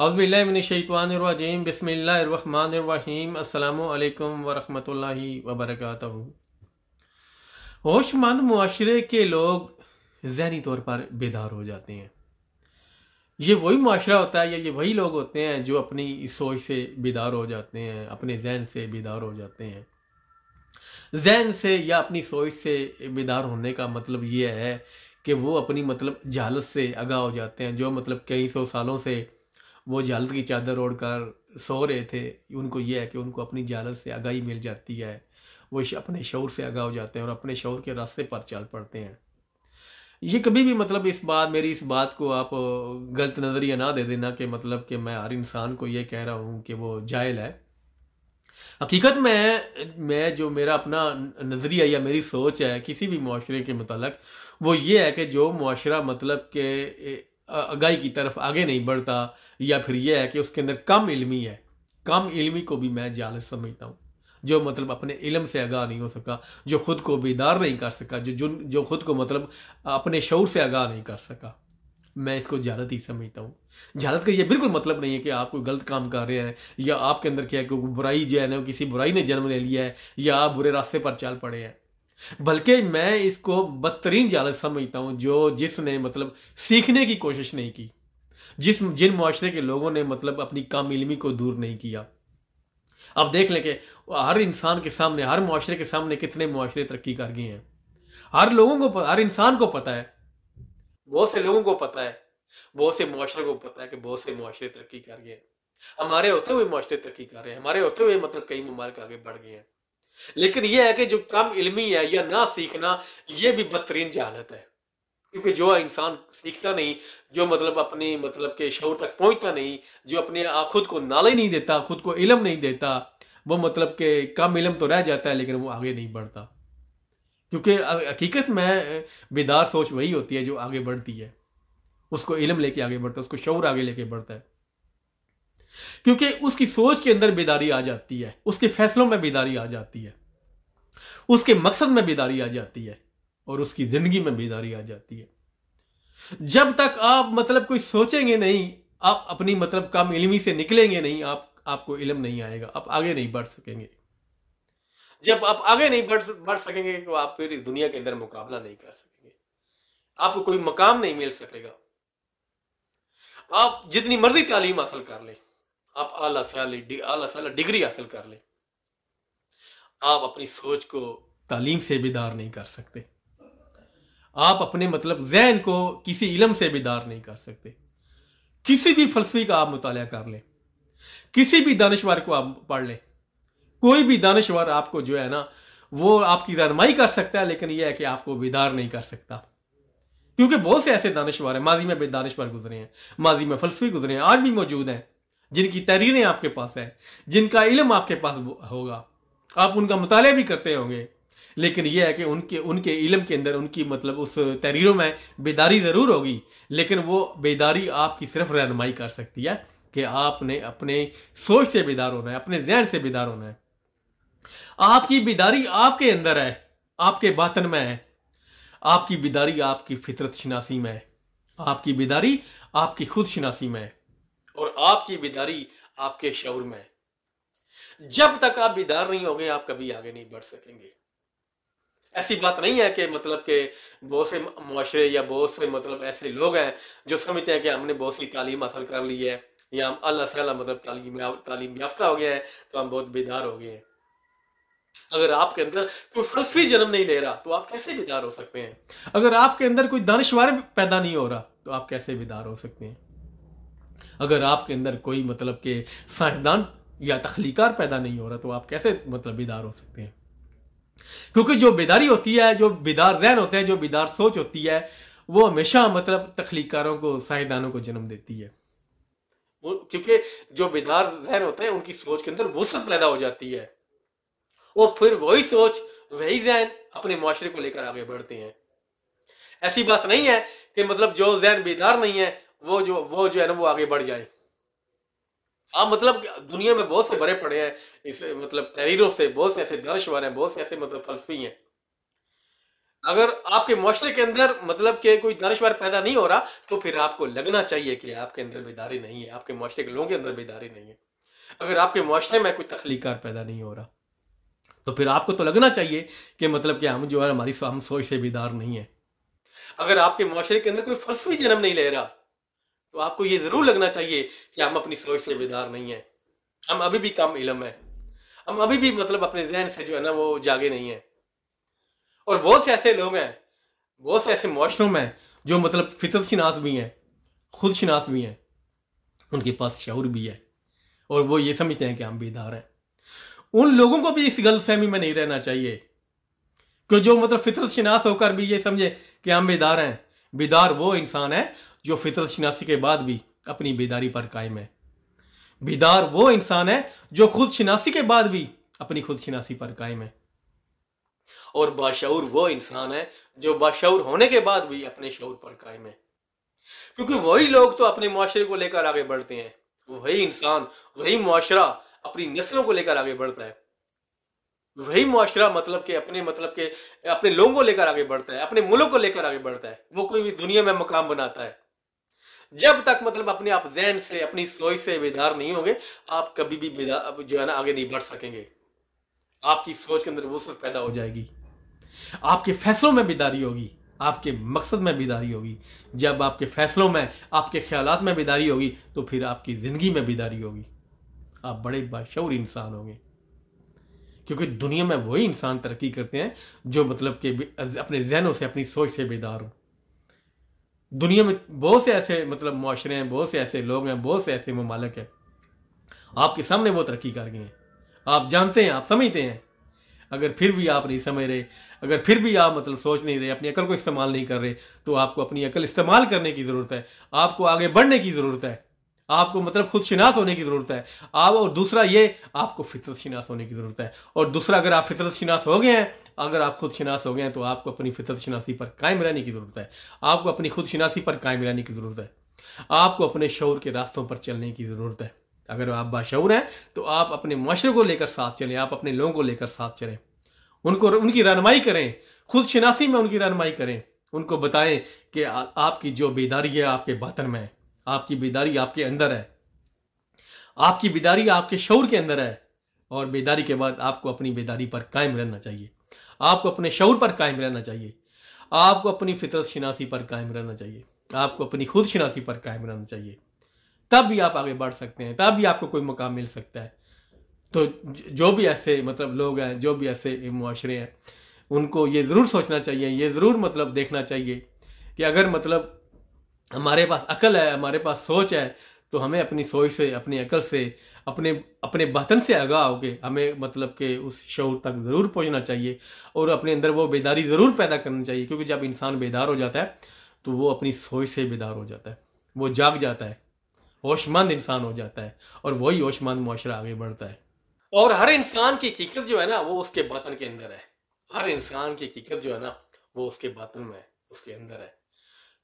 औज़ुबिल्लाहिमिनश्शैतानिर्रजीम बिस्मिल्लाहिर्रहमानिर्रहीम अस्सलामु अलैकुम वरहमतुल्लाहि वबरकातुहू। होशमंद मुआशरे के लोग ज़हनी तौर पर बेदार हो जाते हैं। ये वही मुआशरा होता है या ये वही लोग होते हैं जो अपनी सोच से बेदार हो जाते हैं, अपने जहन से बेदार हो जाते हैं। जहन से या अपनी सोच से बेदार होने का मतलब ये है कि वो अपनी जहालत से आगाह हो जाते हैं। जो कई सौ सालों से वो जहालत की चादर ओढ़ कर सो रहे थे, उनको ये है कि उनको अपनी जहालत से आगाही मिल जाती है। वो अपने शऊर से आगाह हो जाते हैं और अपने शऊर के रास्ते पर चल पड़ते हैं। ये कभी भी मेरी इस बात को आप गलत नज़रिया ना दे देना कि मैं हर इंसान को ये कह रहा हूँ कि वो जाहिल है। हकीकत में मैं जो मेरा अपना नज़रिया या मेरी सोच है किसी भी मुआशरे के मुताल्लिक़, वो ये है कि जो मुआशरा आगाही की तरफ आगे नहीं बढ़ता, या फिर ये है कि उसके अंदर कम इल्मी है, कम इल्मी को भी मैं जालिम समझता हूँ। जो अपने इल्म से आगाह नहीं हो सका, जो खुद को बेदार नहीं कर सका, जो खुद को अपने शऊर से आगाह नहीं कर सका, मैं इसको जहालत ही समझता हूँ। जहालत का ये बिल्कुल मतलब नहीं है कि आप कोई गलत काम कर रहे हैं या आपके अंदर क्या है कि बुराई जो है ना, किसी बुराई ने जन्म ले लिया है या आप बुरे रास्ते पर चल पड़े हैं। बल्कि मैं इसको बदतरीन जहालत समझता हूँ जिसने सीखने की कोशिश नहीं की, जिन मुआशरे के लोगों ने अपनी कम इल्मी को दूर नहीं किया। अब देख लें कि हर इंसान के सामने, हर मुआशरे के सामने कितने मुआशरे तरक्की कर गए हैं। हर इंसान को पता है, बहुत से लोगों को पता है, बहुत से मुआशरे को पता है कि बहुत से मुआशरे तरक्की कर गए हैं। हमारे होते हुए मुआशरे तरक्की कर रहे हैं, हमारे होते हुए कई ममालिक आगे बढ़ गए हैं। लेकिन यह है कि जो कम इल्मी है या ना सीखना, यह भी बदतरीन जहालत है। क्योंकि जो इंसान सीखता नहीं, जो अपनी के शऊर तक पहुंचता नहीं, जो अपने खुद को नॉलेज नहीं देता, खुद को इल्म नहीं देता, वो के कम इल्म तो रह जाता है लेकिन वो आगे नहीं बढ़ता। क्योंकि हकीकत में बेदार सोच वही होती है जो आगे बढ़ती है, उसको इल्म लेके आगे बढ़ता है, उसको शऊर आगे लेके बढ़ता है। क्योंकि उसकी सोच के अंदर बेदारी आ जाती है, उसके फैसलों में बेदारी आ जाती है, उसके मकसद में बेदारी आ जाती है और उसकी जिंदगी में बेदारी आ जाती है। जब तक आप कोई सोचेंगे नहीं, आप अपनी कम इल्मी से निकलेंगे नहीं, आपको इल्म नहीं आएगा, आप आगे नहीं बढ़ सकेंगे। जब आप आगे नहीं बढ़ सकेंगे तो आप फिर इस दुनिया के अंदर मुकाबला नहीं कर सकेंगे, आपको कोई मकाम नहीं मिल सकेगा। आप जितनी मर्जी तालीम हासिल कर लें, आप आला साला डिग्री हासिल कर लें, आप अपनी सोच को तालीम से बेदार नहीं कर सकते। आप अपने ज़हन को किसी इल्म से बेदार नहीं कर सकते। किसी भी फलसफी का आप मुताला कर लें, किसी भी दानिशवर को आप पढ़ लें, कोई भी दानिशवर आपको जो है ना वो आपकी रहनुमाई कर सकता है, लेकिन यह है कि आपको बेदार नहीं कर सकता। क्योंकि बहुत से ऐसे दानिशवर हैं, माजी में बेदानिशवर गुजरे हैं, माजी में फलसफी गुजरे हैं, आज भी मौजूद हैं, जिनकी तहरीरें आपके पास हैं, जिनका इल्म आपके पास होगा, आप उनका मुताला भी करते होंगे, लेकिन यह है कि उनके इल्म के अंदर उनकी उस तहरीरों में बेदारी ज़रूर होगी, लेकिन वो बेदारी आपकी सिर्फ रहनुमाई कर सकती है कि आपने अपने सोच से बेदार होना है, अपने जहन से बेदार होना है। आपकी बेदारी आपके अंदर है, आपके बातन में है, आपकी बेदारी आपकी फितरत शिनासी में है, आपकी बेदारी आपकी खुद शिनासी में है, और आपकी बेदारी आपके शऊर में है। जब तक आप बेदार नहीं होंगे, आप कभी आगे नहीं बढ़ सकेंगे। ऐसी बात नहीं है कि बहुत से मुआशरे या बहुत से ऐसे लोग हैं जो समझते हैं कि हमने बहुत सी तालीम हासिल कर ली है या हम अल्लाह से तालीम याफ्ता हो गए हैं तो हम बहुत बेदार हो गए हैं। अगर आपके अंदर कोई फलसफी जन्म नहीं ले रहा तो आप कैसे बेदार हो सकते हैं? अगर आपके अंदर कोई दानिशवर पैदा नहीं हो रहा तो आप कैसे बेदार हो सकते हैं? अगर आपके अंदर कोई के साइंसदान या तख्लीकार पैदा नहीं हो रहा तो आप कैसे बेदार हो सकते हैं? क्योंकि जो बेदारी होती है, जो बेदार जहन होते हैं, जो बेदार सोच होती है, वो हमेशा तख्लीकारों को, साइंसदानों को जन्म देती है। क्योंकि जो बेदार जहन होते हैं उनकी सोच के अंदर वसअत पैदा हो जाती है और फिर वही सोच, वही जहन अपने मुआशरे को लेकर आगे बढ़ते हैं। ऐसी बात नहीं है कि जो जहन बेदार नहीं है वो जो है ना वो आगे बढ़ जाए। आप दुनिया में बहुत से भरे पड़े हैं इस तहरीरों से, बहुत से ऐसे दानिशवर हैं, बहुत से ऐसे फलसफी हैं अगर आपके मुआशरे के अंदर मतलब कि कोई दानिशवर पैदा नहीं हो रहा, तो फिर आपको लगना चाहिए कि आपके अंदर बेदारी नहीं है, आपके मुआशरे के लोगों के अंदर बेदारी नहीं है। अगर आपके मुआशरे में कोई तख्लीकार पैदा नहीं हो रहा, तो फिर आपको तो लगना चाहिए कि मतलब कि हम जो है हमारी हम सोच से बेदार नहीं है। अगर आपके मुआशरे के अंदर कोई फलसफी जन्म नहीं ले रहा, तो आपको ये जरूर लगना चाहिए कि हम अपनी सोच से बेदार नहीं है, हम अभी भी कम इल्म है, हम अभी भी मतलब अपने जहन से जो है ना वो जागे नहीं है। और बहुत से ऐसे लोग हैं, बहुत से ऐसे मुआशरों में जो मतलब फितरत शिनास भी हैं, खुद शिनास भी हैं, उनके पास शऊर भी है और वो ये समझते हैं कि हम बेदार हैं। उन लोगों को भी इस गलतफहमी में नहीं रहना चाहिए कि जो मतलब फितरत शिनास होकर भी ये समझे कि हम बेदार हैं। बेदार वो इंसान है जो फितरत शिनासी के बाद भी अपनी बेदारी पर कायम है। बेदार वो इंसान है जो खुद शिनासी के बाद भी अपनी खुद शिनासी पर कायम है। और बाशऊर वो इंसान है जो बाशऊर होने के बाद भी अपने शऊर पर कायम है। क्योंकि वही लोग तो अपने मुआशरे को लेकर आगे बढ़ते हैं, वही इंसान, वही मुआशरा अपनी नस्लों को लेकर आगे बढ़ता है, वही मुआशरा मतलब के अपने लोगों को लेकर आगे बढ़ता है, अपने मुल्क को लेकर आगे बढ़ता है। वो कोई भी दुनिया में मकाम बनाता है। जब तक मतलब अपने आप जहन से, अपनी सोच से बेदार नहीं होंगे, आप कभी भी बेदार जो है ना आगे नहीं बढ़ सकेंगे। आपकी सोच के अंदर वसवत पैदा हो जाएगी, आपके फैसलों में बेदारी होगी, आपके मकसद में बेदारी होगी। जब आपके फैसलों में, आपके ख्यालात में बेदारी होगी, तो फिर आपकी जिंदगी में बेदारी होगी। आप बड़े बाशऊर इंसान होंगे। क्योंकि दुनिया में वही इंसान तरक्की करते हैं जो मतलब कि अपने जहनों से, अपनी सोच से बेदार हो। दुनिया में बहुत से ऐसे मतलब मुआशरे हैं, बहुत से ऐसे लोग हैं, बहुत से ऐसे ममालिक हैं, आपके सामने वो तरक्की कर गए हैं। आप जानते हैं, आप समझते हैं। अगर फिर भी आप नहीं समझ रहे, अगर फिर भी आप मतलब सोच नहीं रहे, अपनी अकल को इस्तेमाल नहीं कर रहे, तो आपको अपनी अकल इस्तेमाल करने की ज़रूरत है। आपको आगे बढ़ने की ज़रूरत है। आपको मतलब खुद शिनास होने की ज़रूरत है। आप, और दूसरा ये, आपको फितरत शिनास होने की ज़रूरत है। और दूसरा, अगर आप फितरत शिनास हो गए हैं, अगर आप खुद शिनास हो गए हैं, तो आपको अपनी फितरत शिनासी पर कायम रहने की ज़रूरत है। आपको अपनी खुद शिनासी पर कायम रहने की ज़रूरत है। आपको अपने शऊर के रास्तों पर चलने की ज़रूरत है। अगर आप बाशऊर हैं, तो आप अपने मुआशरे को लेकर साथ चलें, आप अपने लोगों को लेकर साथ चलें, उनको उनकी रहनुमाई करें, खुद शिनासी में उनकी रहनुमाई करें, उनको बताएं कि आपकी जो बेदारी है आपके बातन में है, आपकी बेदारी आपके अंदर है, आपकी बेदारी आपके शऊर के अंदर है। और बेदारी के बाद आपको अपनी बेदारी पर कायम रहना चाहिए, आपको अपने शऊर पर कायम रहना चाहिए, आपको अपनी फितरत शिनासी पर कायम रहना चाहिए, आपको अपनी खुद शिनासी पर कायम रहना चाहिए। तब भी आप आगे बढ़ सकते हैं, तब भी आपको कोई मकाम मिल सकता है। तो जो भी ऐसे मतलब लोग हैं, जो भी ऐसे मुआशरे हैं, उनको ये ज़रूर सोचना चाहिए, ये ज़रूर मतलब देखना चाहिए कि अगर मतलब हमारे पास अकल है, हमारे पास सोच है, तो हमें अपनी सोच से, अपनी अकल से, अपने अपने बातन से आगाह होकर हमें मतलब कि उस शऊर तक ज़रूर पहुंचना चाहिए और अपने अंदर वो बेदारी ज़रूर पैदा करनी चाहिए। क्योंकि जब इंसान बेदार हो जाता है, तो वो अपनी सोच से बेदार हो जाता है, वो जाग जाता है, होशमंद इंसान हो जाता है, और वही होशमंद मुआशरा आगे बढ़ता है। और हर इंसान की हकीकत जो है ना, वो उसके बातन के अंदर है। हर इंसान की हकीकत जो है ना, वो उसके बातन में है, उसके अंदर है।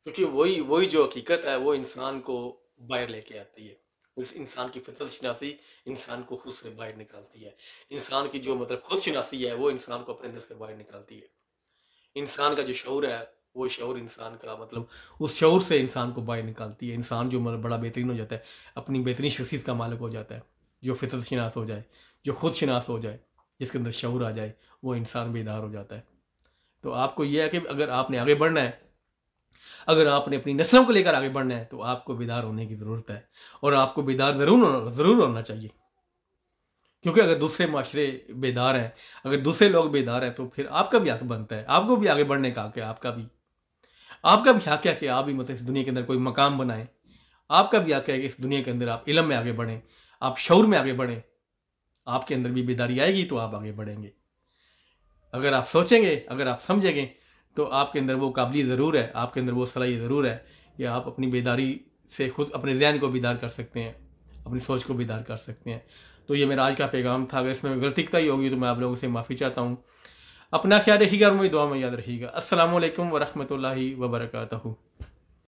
क्योंकि वही वही जो हकीकत है, वो इंसान को बाहर लेके आती है। उस इंसान की फितरत शिनासी इंसान को खुद से बाहर निकालती है। इंसान की जो मतलब खुद शिनासी है, वो इंसान को अपने अंदर से बाहर निकालती है। इंसान का जो शऊर है, वो शऊर इंसान का मतलब उस शऊर से इंसान को बाहर निकालती है। इंसान जो मतलब बड़ा बेहतरीन हो जाता है, अपनी बेहतरीन शख्सियत का मालिक हो जाता है, जो फितरत शिनास हो जाए, जो खुद शिनास हो जाए, जिसके अंदर शऊर आ जाए, वो इंसान बेदार हो जाता है। तो आपको यह है कि अगर आपने आगे बढ़ना है, अगर आपने अपनी नस्लों को लेकर आगे बढ़ना है, तो आपको बेदार होने की ज़रूरत है। और आपको बेदार ज़रूर होना चाहिए। क्योंकि अगर दूसरे माशरे बेदार हैं, अगर दूसरे लोग बेदार हैं, तो फिर आपका भी हक बनता है, आपको भी आगे बढ़ने का हक है। आपका भी हक है कि आप भी मतलब इस दुनिया के अंदर कोई मकाम बनाएं। आपका भी हक है कि इस दुनिया के अंदर आप इल्म में आगे बढ़ें, आप शऊर में आगे बढ़ें। आपके अंदर भी बेदारी आएगी तो आप आगे बढ़ेंगे। अगर आप सोचेंगे, अगर आप समझेंगे, तो आपके अंदर वो काबिलियत ज़रूर है, आपके अंदर वो सलाहियत ज़रूर है कि आप अपनी बेदारी से खुद अपने जहन को बेदार कर सकते हैं, अपनी सोच को बेदार कर सकते हैं। तो ये मेरा आज का पैगाम था। अगर इसमें गलती कताई होगी तो मैं आप लोगों से माफ़ी चाहता हूँ। अपना ख्याल रखिएगा और मुझे दुआ में याद रखिएगा। अस्सलामु अलैकुम व रहमतुल्लाहि व बरकातहू।